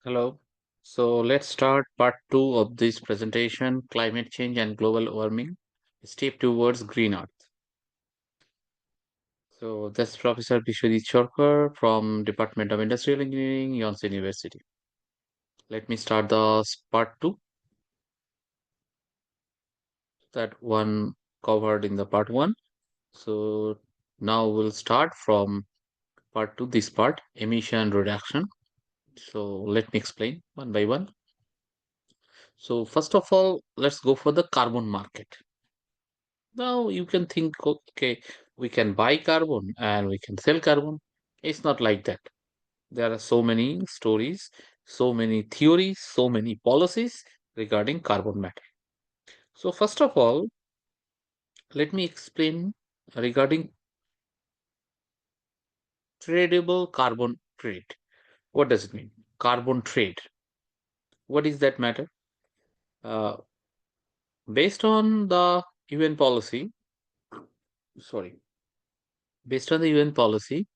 Hello. So let's start part two of this presentation, climate change and global warming, step towards green earth. So that's Professor Vishwadit Chorkar from Department of Industrial Engineering, Yonsei University. Let me start the part two, that one covered in the part one. So now we'll start from part two, this part, emission reduction. So let me explain one by one. So first of all, let's go for the carbon market. Now you can think, okay, we can buy carbon and we can sell carbon. It's not like that. There are so many stories, so many theories, so many policies regarding carbon matter. So first of all, let me explain regarding tradable carbon trade. What does it mean? Carbon trade. What is that matter? Uh, Based on the UN policy, sorry, based on the UN policy,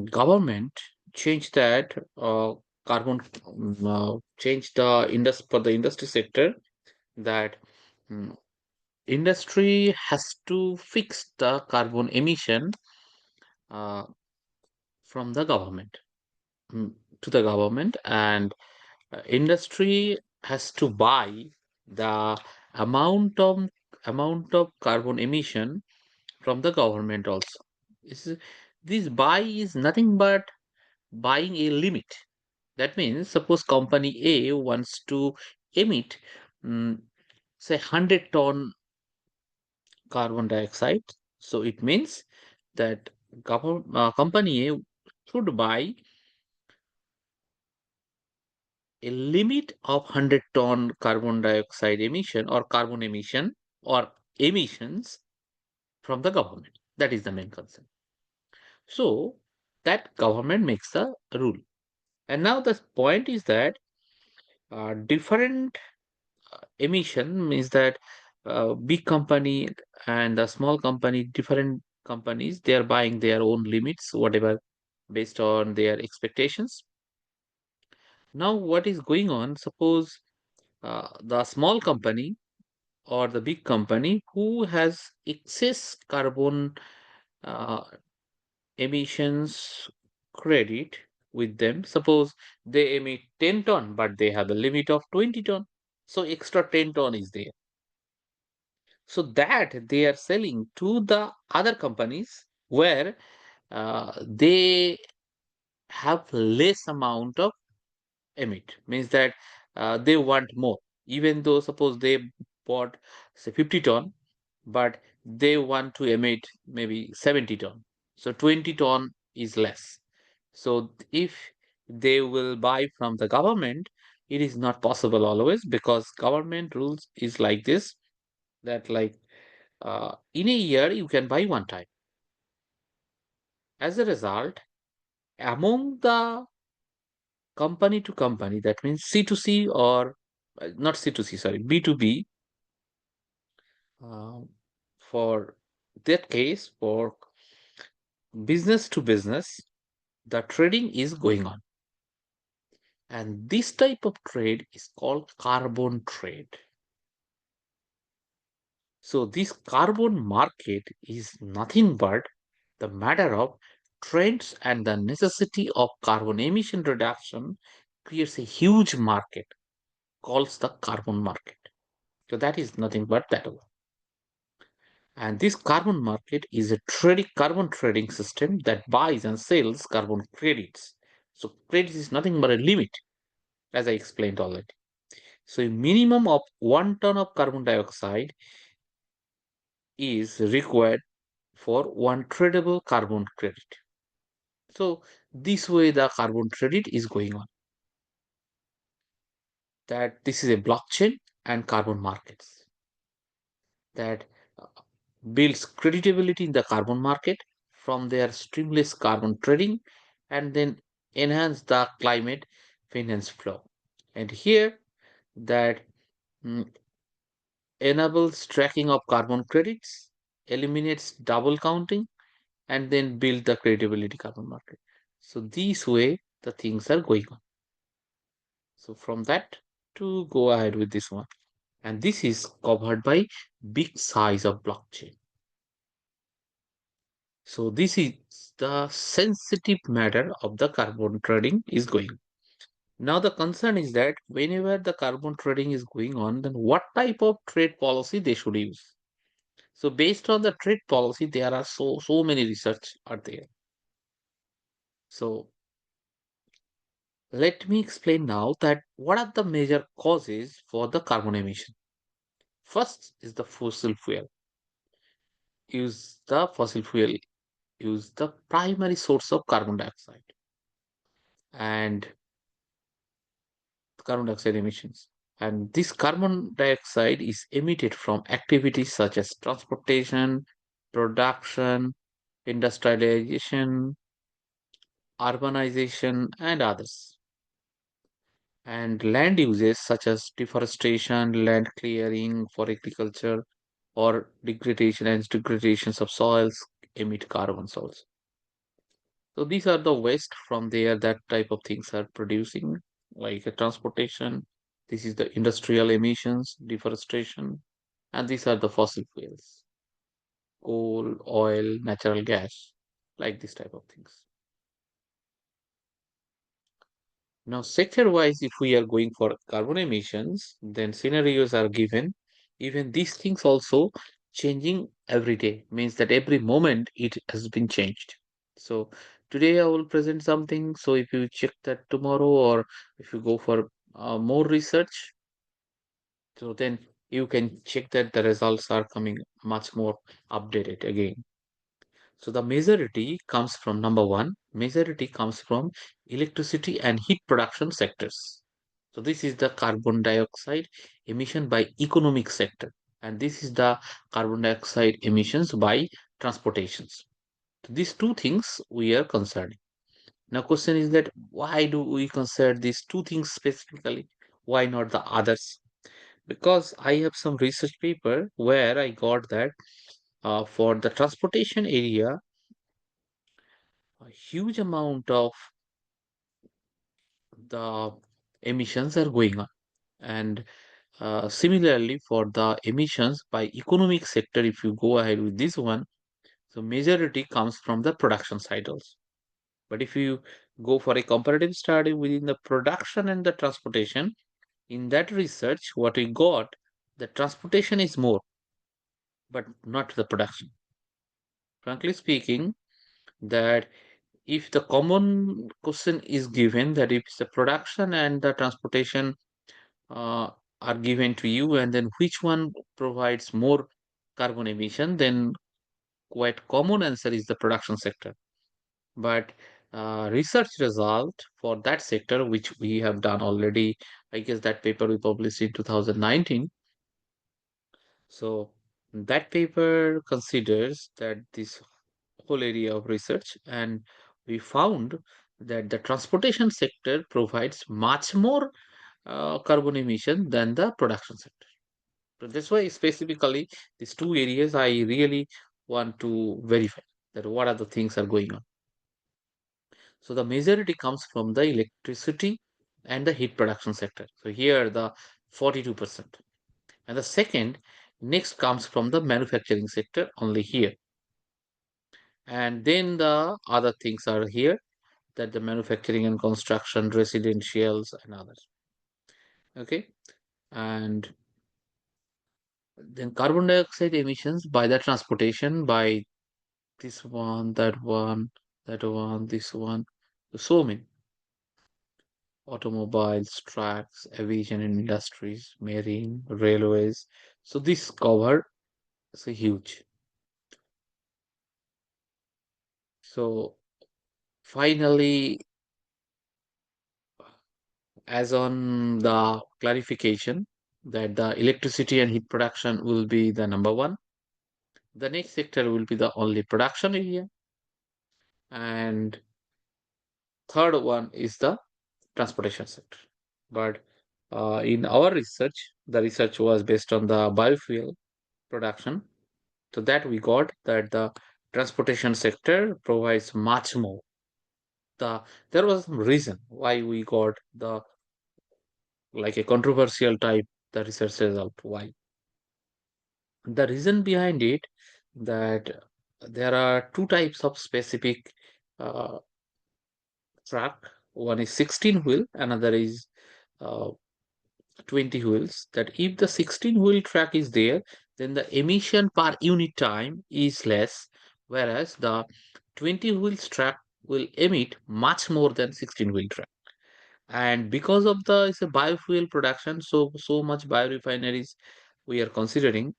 government changed that carbon changed the for the industry sector that mm, industry has to fix the carbon emission uh, from the government mm, to the government, and industry has to buy the amount of carbon emission from the government also. This this buy is nothing but buying a limit. That means, suppose company A wants to emit, mm, say, 100 ton carbon dioxide. So it means that company A should buy a limit of 100 ton carbon dioxide emission or carbon emission or emissions from the government. That is the main concern. So that government makes the rule. And now the point is that different emission means that big company and the small company, different companies, they are buying their own limits, whatever, based on their expectations. Now what is going on, suppose the small company or the big company who has excess carbon uh, emissions credit with them, suppose they emit 10 ton but they have a limit of 20 ton, so extra 10 ton is there, so that they are selling to the other companies where they have less amount of emit, means that they want more, even though suppose they bought, say, 50 ton, but they want to emit maybe 70 ton, so 20 ton is less. So if they will buy from the government, it is not possible always, because government rules is like this, that like in a year you can buy one time. As a result, among the company to company, that means C to C, or not C to C, sorry, B to B, uh, for that case, for business to business, the trading is going on. And this type of trade is called carbon trade. So this carbon market is nothing but the matter of trends, and the necessity of carbon emission reduction creates a huge market called the carbon market. So that is nothing but that one. And this carbon market is a carbon trading system that buys and sells carbon credits. So credits is nothing but a limit, as I explained already. So a minimum of 1 ton of carbon dioxide is required for one tradable carbon credit. So this way the carbon credit is going on. That this is a blockchain and carbon markets that uh, builds credibility in the carbon market from their streamless carbon trading, and then enhance the climate finance flow. And here that mm, enables tracking of carbon credits, eliminates double counting, and then build the credibility carbon market. So this way the things are going on. So from that to go ahead with this one. And this is covered by big size of blockchain. So this is the sensitive matter of the carbon trading is going. Now the concern is that whenever the carbon trading is going on, then what type of trade policy they should use. So based on the trade policy, there are so many research are there. So let me explain now that what are the major causes for the carbon emission. First is the fossil fuel. Use the fossil fuel, use the primary source of carbon dioxide and carbon dioxide emissions. And this carbon dioxide is emitted from activities such as transportation, production, industrialization, urbanization, and others. And land uses such as deforestation, land clearing for agriculture, or degradations of soils emit carbons also. So these are the waste from there that type of things are producing, like transportation. This is the industrial emissions, deforestation, and these are the fossil fuels, coal, oil, natural gas, like this type of things. Now, sector-wise, if we are going for carbon emissions, then scenarios are given. Even these things also changing every day, means that every moment it has been changed. So today I will present something. So if you check that tomorrow, or if you go for more research, so then you can check that the results are coming much more updated again. So the majority comes from number one, majority comes from electricity and heat production sectors. So this is the carbon dioxide emission by economic sector, and this is the carbon dioxide emissions by transportations. So these two things we are concerning. Now question is that why do we consider these two things specifically? Why not the others? Because I have some research paper where I got that for the transportation area, a huge amount of the emissions are going on. And similarly, for the emissions by economic sector, if you go ahead with this one, so majority comes from the production side also. But if you go for a comparative study within the production and the transportation, in that research, what we got, the transportation is more, but not the production. Frankly speaking, that if the common question is given that if the production and the transportation uh, are given to you, and then which one provides more carbon emission, then quite common answer is the production sector. But research result for that sector, which we have done already, I guess that paper we published in 2019. So that paper considers that this whole area of research, and we found that the transportation sector provides much more carbon emission than the production sector. So that's why specifically these two areas I really want to verify that what are the things are going on. So the majority comes from the electricity and the heat production sector. So here the 42%. And the second next comes from the manufacturing sector only here. And then the other things are here, that the manufacturing and construction, residentials and others. Okay. And then carbon dioxide emissions by the transportation, by this one, that one, that one, this one. So many automobiles, trucks, aviation industries, marine, railways. So this cover is a huge. So finally, as on the clarification that the electricity and heat production will be the number one. The next sector will be the only production area. And third one is the transportation sector. But in our research, the research was based on the biofuel production. So that we got that the transportation sector provides much more. the there was some reason why we got the like a controversial type the research result. Why? The reason behind it that there are two types of specific uh, track. One is 16 wheel, another is uh, 20 wheels. That if the 16 wheel track is there, then the emission per unit time is less, whereas the 20 wheels track will emit much more than 16 wheel track. And because of the it's a biofuel production, so much biorefineries we are considering.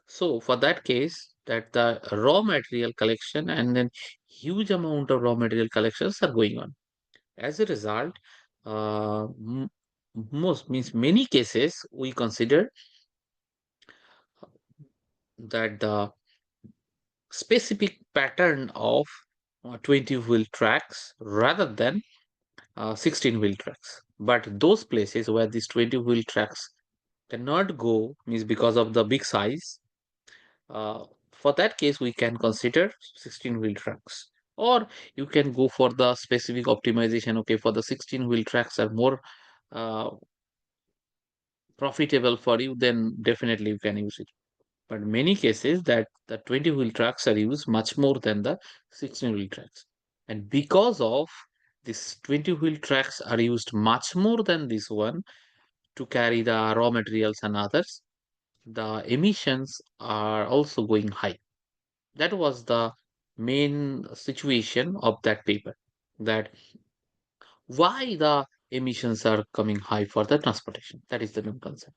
So for that case, that the raw material collection and then huge amount of raw material collections are going on. As a result, most means many cases we consider that the specific pattern of 20 wheel tracks rather than 16 wheel tracks. But those places where these 20 wheel tracks cannot go means because of the big size. For that case, we can consider 16 wheel tracks. Or you can go for the specific optimization. Okay, for the 16 wheel tracks are more uh, profitable for you, then definitely you can use it. But many cases that the 20 wheel tracks are used much more than the 16 wheel tracks. And because of this 20 wheel tracks are used much more than this one to carry the raw materials and others, the emissions are also going high. That was the main situation of that paper, that why the emissions are coming high for the transportation. That is the main concern.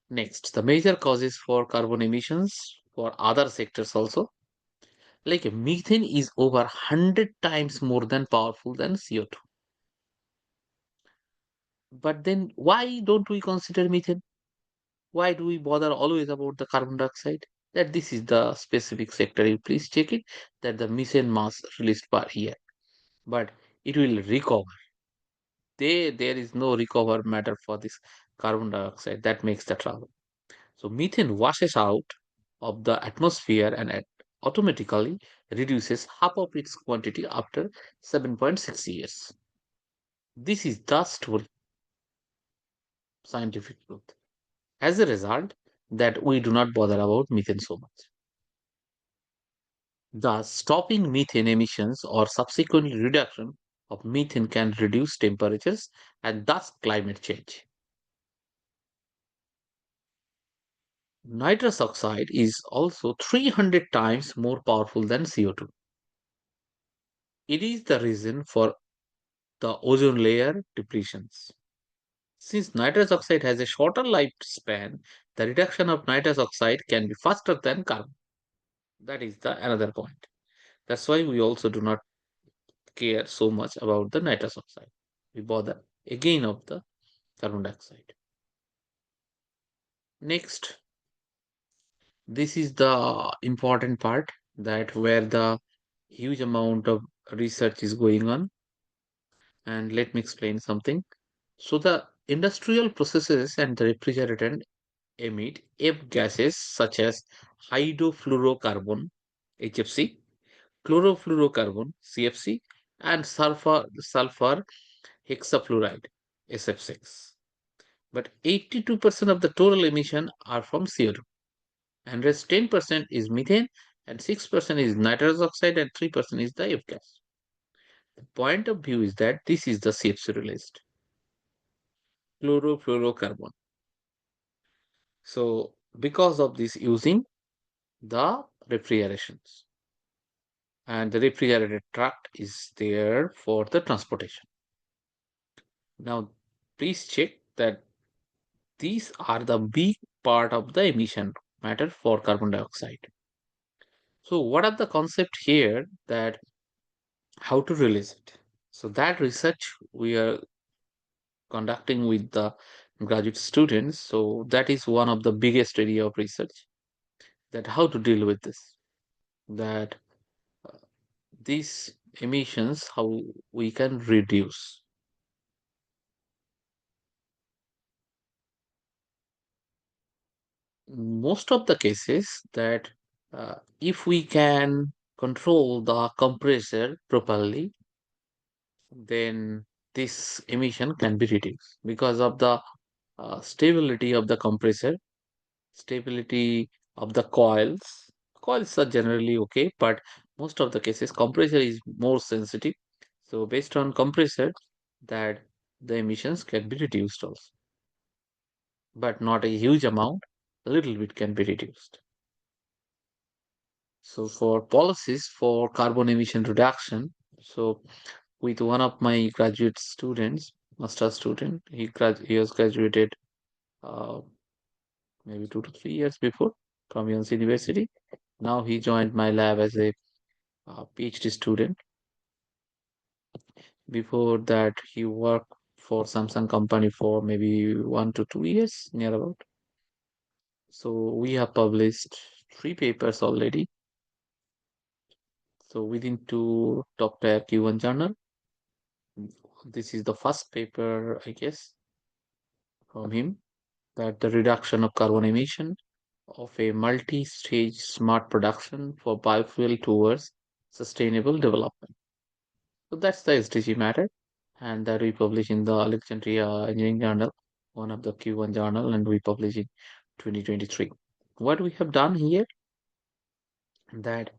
Next, the major causes for carbon emissions for other sectors also. Like methane is over 100 times more than powerful than CO2. But then why don't we consider methane? Why do we bother always about the carbon dioxide? That this is the specific sector. You please check it that the methane mass released per year. But it will recover. There is no recover matter for this carbon dioxide that makes the trouble. So methane washes out of the atmosphere and automatically reduces half of its quantity after 7.6 years. This is the story, scientific truth. As a result, that we do not bother about methane so much. Thus, stopping methane emissions or subsequent reduction of methane can reduce temperatures and thus climate change. Nitrous oxide is also 300 times more powerful than CO2. It is the reason for the ozone layer depletions. Since nitrous oxide has a shorter lifespan, the reduction of nitrous oxide can be faster than carbon. That is the another point. That's why we also do not care so much about the nitrous oxide. We bother again of the carbon dioxide. Next, this is the important part that where the huge amount of research is going on. And let me explain something. So the industrial processes and the refrigerant emit F gases such as hydrofluorocarbon HFC, chlorofluorocarbon CFC, and sulfur hexafluoride SF6. But 82% of the total emission are from CO2, and rest 10% is methane, and 6% is nitrous oxide, and 3% is the F gas. The point of view is that this is the CFC released chlorofluorocarbon. So because of this using the refrigerations, and the refrigerated truck is there for the transportation. Now, please check that these are the big part of the emission matter for carbon dioxide. So what are the concept here that how to release it? So that research we are conducting with the graduate students. So that is one of the biggest area of research, that how to deal with this, that these emissions, how we can reduce. Most of the cases that if we can control the compressor properly, then this emission can be reduced because of the stability of the compressor, stability of the coils. Coils are generally okay, but most of the cases compressor is more sensitive. So based on compressor, that the emissions can be reduced also, but not a huge amount. A little bit can be reduced. So for policies for carbon emission reduction, so with one of my graduate students, master student, he was graduated uh, maybe 2 to 3 years before from Yonsei University. Now he joined my lab as a PhD student. Before that, he worked for Samsung company for maybe 1 to 2 years, near about. So we have published 3 papers already. So within two top tier Q1 journal. This is the first paper, I guess, from him that the reduction of carbon emission of a multi-stage smart production for biofuel towards sustainable development. So that's the SDG matter, and that we publish in the Alexandria Engineering Journal, one of the Q1 journal, and we publish in 2023. What we have done here, that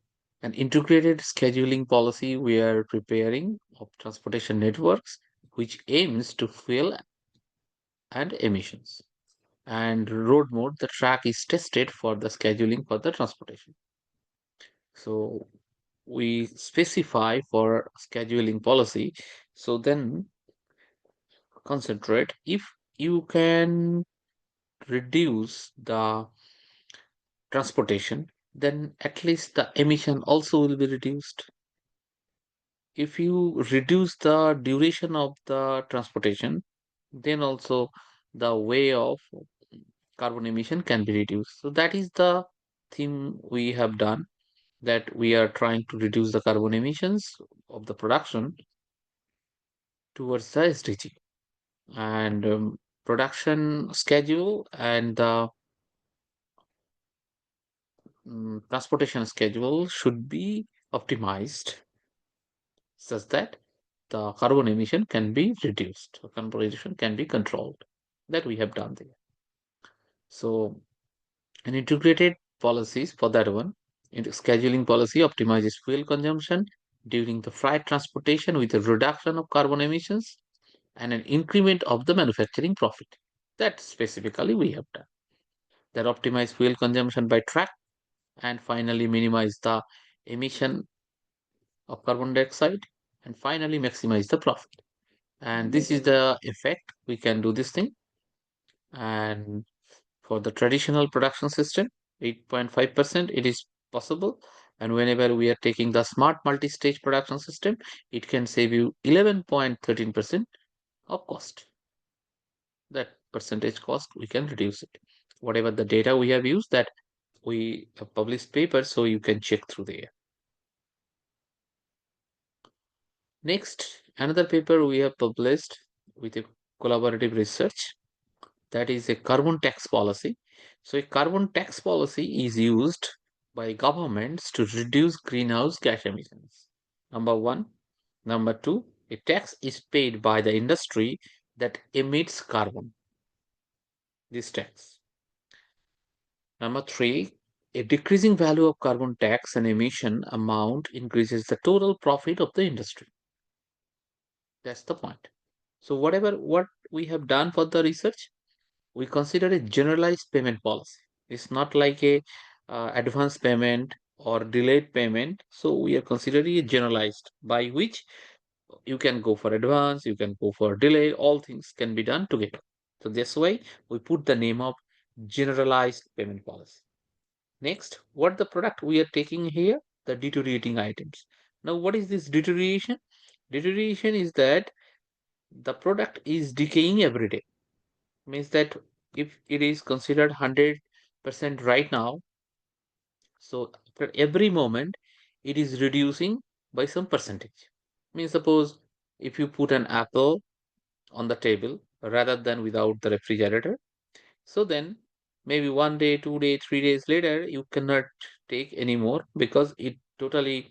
an integrated scheduling policy we are preparing of transportation networks, which aims to fuel and emissions. And road mode, the track is tested for the scheduling for the transportation. So we specify for scheduling policy. So then concentrate if you can reduce the transportation, then at least the emission also will be reduced. If you reduce the duration of the transportation, then also the way of carbon emission can be reduced. So that is the thing we have done, that we are trying to reduce the carbon emissions of the production towards the SDG. And production schedule and the transportation schedule should be optimized such that the carbon emission can be reduced, or carbon emission can be controlled. That we have done there. So an integrated policies for that one. Scheduling policy optimizes fuel consumption during the freight transportation with a reduction of carbon emissions and an increment of the manufacturing profit. That specifically we have done. That optimize fuel consumption by track and finally minimize the emission of carbon dioxide and finally maximize the profit. And this is the effect. We can do this thing. And for the traditional production system, 8.5%, it is possible. And whenever we are taking the smart multi-stage production system, it can save you 11.13% of cost. That percentage cost, we can reduce it. Whatever the data we have used, that we have published papers, so you can check through there. Next, another paper we have published with a collaborative research, that is a carbon tax policy. So a carbon tax policy is used by governments to reduce greenhouse gas emissions. Number one. Number two, a tax is paid by the industry that emits carbon. This tax. Number three, a decreasing value of carbon tax and emission amount increases the total profit of the industry. That's the point. So what we have done for the research, we consider a generalized payment policy. It's not like a advance payment or delayed payment. So we are considering a generalized, by which you can go for advance, you can go for delay, all things can be done together. So that's why we put the name of generalized payment policy. Next, what the product we are taking here? The deteriorating items. Now, what is this deterioration? Deterioration is that the product is decaying every day. Means that if it is considered 100% right now, so after every moment, it is reducing by some percentage. Means suppose if you put an apple on the table rather than without the refrigerator, so then maybe 1 day, 2 day, 3 days later, you cannot take anymore because it totally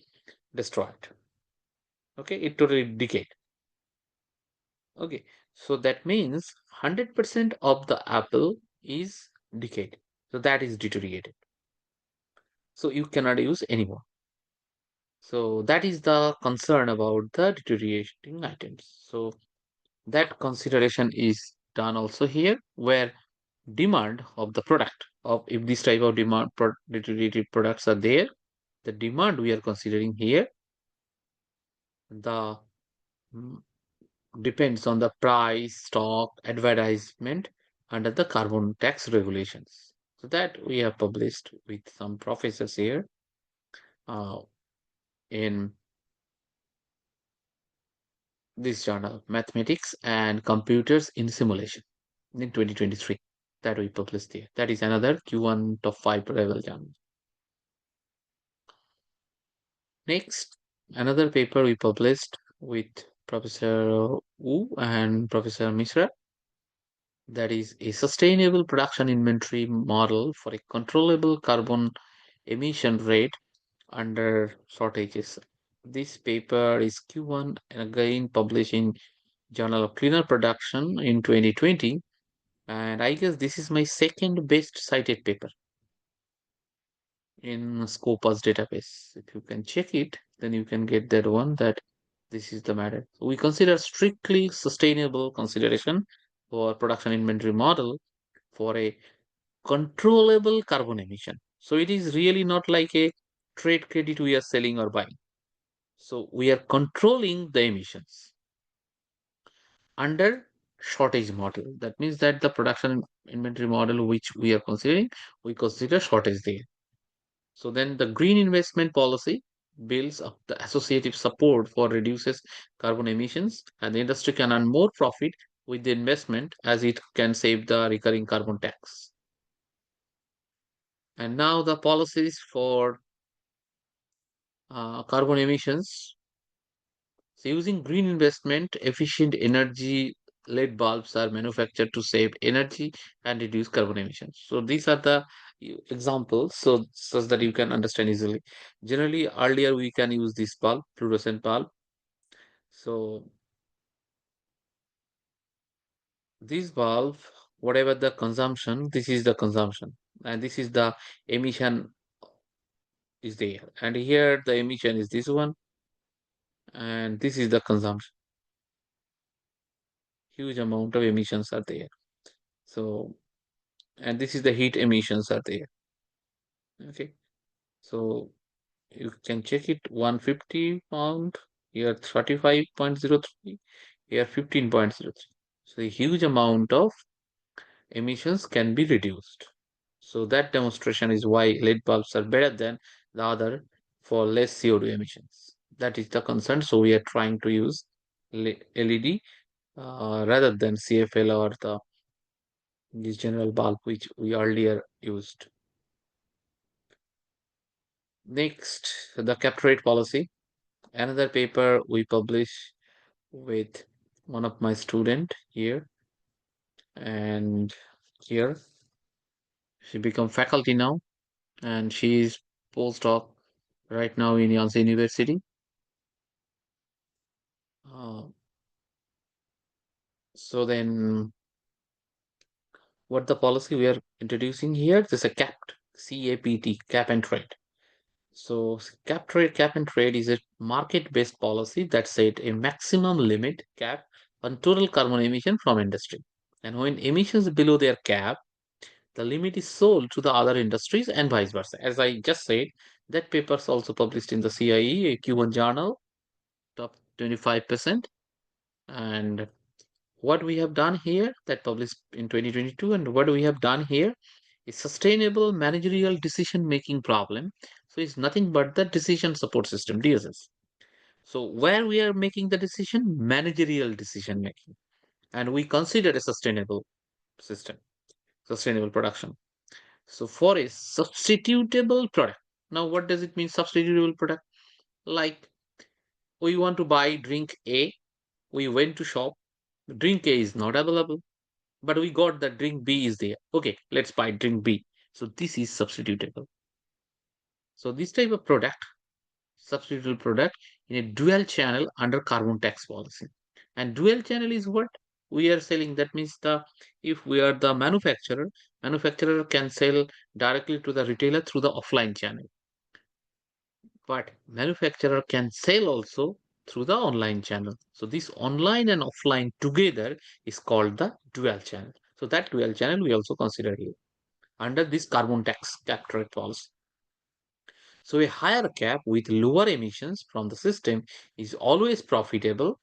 destroyed. Okay, it totally decayed. Okay, so that means 100% of the apple is decayed. So that is deteriorated. So you cannot use anymore. So that is the concern about the deteriorating items. So that consideration is done also here, where demand of the product of if this type of deteriorated products are there, the demand we are considering here, the mm, depends on the price, stock, advertisement under the carbon tax regulations. So that we have published with some professors here uh, in this journal, Mathematics and Computers in Simulation, in 2023. That we published here. That is another Q1 top 5 level journal. Next, another paper we published with Professor Wu and Professor Mishra. That is a sustainable production inventory model for a controllable carbon emission rate under shortages. This paper is Q1 and again published in Journal of Cleaner Production in 2020. And I guess this is my second best cited paper in Scopus database. If you can check it, then you can get that one that this is the matter. So we consider strictly sustainable consideration for production inventory model for a controllable carbon emission. So it is really not like a trade credit we are selling or buying. So we are controlling the emissions under shortage model. That means that the production inventory model which we are considering, we consider shortage there. So then the green investment policy builds up the associative support for reduces carbon emissions and the industry can earn more profit with the investment as it can save the recurring carbon tax. And now the policies for carbon emissions. So using green investment, efficient energy LED bulbs are manufactured to save energy and reduce carbon emissions. So these are the examples so such that you can understand easily. Generally, earlier we can use this bulb, fluorescent bulb. So this bulb, whatever the consumption, this is the consumption, and this is the emission is there. And here the emission is this one, and this is the consumption. Huge amount of emissions are there. So, and this is the heat emissions are there. Okay. So you can check it 150 pound, here 35.03, here 15.03. So a huge amount of emissions can be reduced. So that demonstration is why LED bulbs are better than the other for less CO2 emissions. That is the concern. So we are trying to use LED rather than CFL or the this general bulb which we earlier used. Next, the cap rate policy. Another paper we publish with one of my student here, and here she become faculty now, and she is postdoc right now in Yonsei University. Uh, so then, what the policy we are introducing here? This is a capped CAPT, cap and trade. So cap and trade is a market-based policy that set a maximum limit cap on total carbon emission from industry. And when emissions below their cap, the limit is sold to the other industries and vice versa. As I just said, that paper is also published in the CIE, a Q1 journal, top 25%. And what we have done here, that published in 2022, and what we have done here is sustainable managerial decision making problem. So it's nothing but the decision support system, DSS. So where we are making the decision, managerial decision making, and we consider a sustainable system, sustainable production. So for a substitutable product, now what does it mean substitutable product? Like we want to buy drink A, we went to shop, drink A is not available, but we got that drink B is there. Okay, let's buy drink B. So this is substitutable. So this type of product substitutable product in a dual channel under carbon tax policy. And dual channel is what we are selling. That means the if we are the manufacturer, manufacturer can sell directly to the retailer through the offline channel, but manufacturer can sell also through the online channel. So this online and offline together is called the dual channel. So that dual channel we also consider here under this carbon tax cap trade policy. So a higher cap with lower emissions from the system is always profitable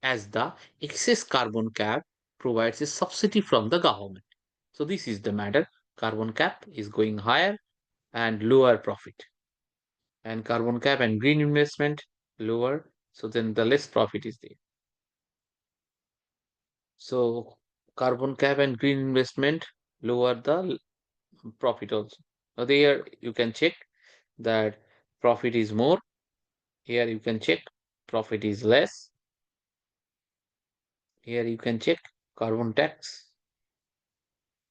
as the excess carbon cap provides a subsidy from the government. So this is the matter. Carbon cap is going higher and lower profit. And carbon cap and green investment lower. So then the less profit is there. So carbon cap and green investment lower the profit also. Now there you can check that profit is more. Here you can check profit is less. Here you can check carbon tax.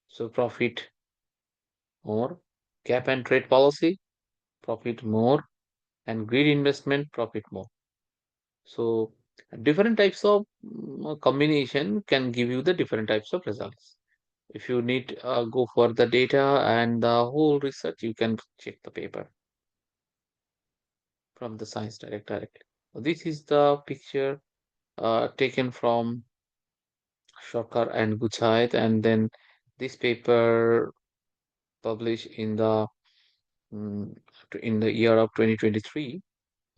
So profit more. Cap and trade policy, profit more. And green investment, profit more. So different types of combination can give you the different types of results. If you need go for the data and the whole research, you can check the paper from the Science Direct directly. This is the picture taken from Shokar and Guchait, and then this paper published mm, in the year of 2023,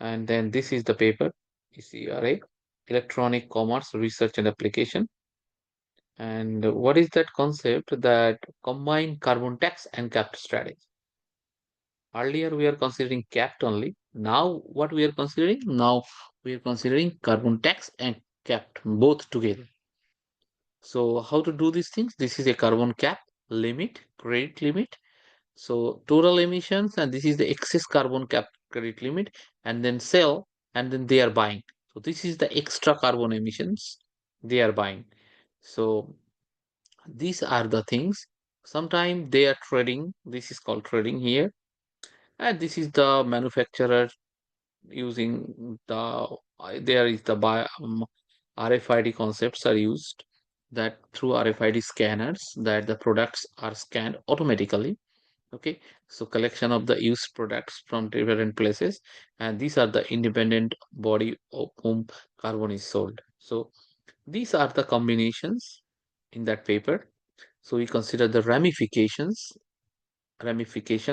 and then this is the paper, ECRA, Electronic Commerce Research and Application. And what is that concept that combine carbon tax and capped strategy? Earlier we are considering capped only. Now what we are considering? Now we are considering carbon tax and capped both together. So how to do these things? This is a carbon cap limit, credit limit. So total emissions, and this is the excess carbon cap credit limit, and then sell, and then they are buying. So this is the extra carbon emissions they are buying. So these are the things. Sometimes they are trading. This is called trading here, and this is the manufacturer using the there is the RFID concepts are used that through RFID scanners that the products are scanned automatically. Okay, so collection of the used products from different places, and these are the independent body of whom carbon is sold. So these are the combinations in that paper. So we consider the ramification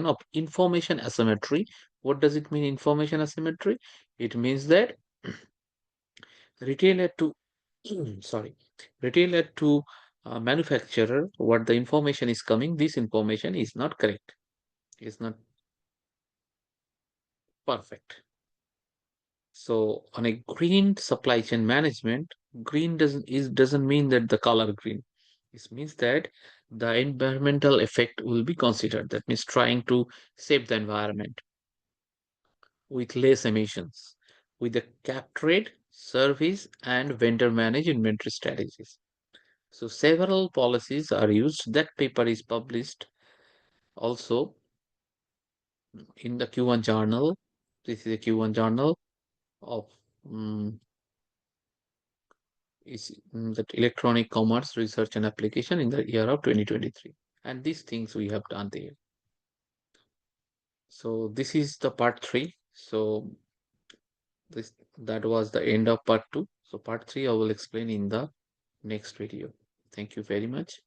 of information asymmetry. What does it mean, information asymmetry? It means that retailer to sorry, retailer to manufacturer, what the information is coming, this information is not correct, is not perfect. So on a green supply chain management, green doesn't mean that the color green. It means that the environmental effect will be considered. That means trying to save the environment with less emissions, with the cap trade, service, and vendor managed inventory strategies. So several policies are used. That paper is published also in the Q1 journal. This is a Q1 journal of that electronic commerce research and application in the year of 2023. And these things we have done there. So this is the part 3. So this that was the end of part 2. So part 3 I will explain in the next video. Thank you very much.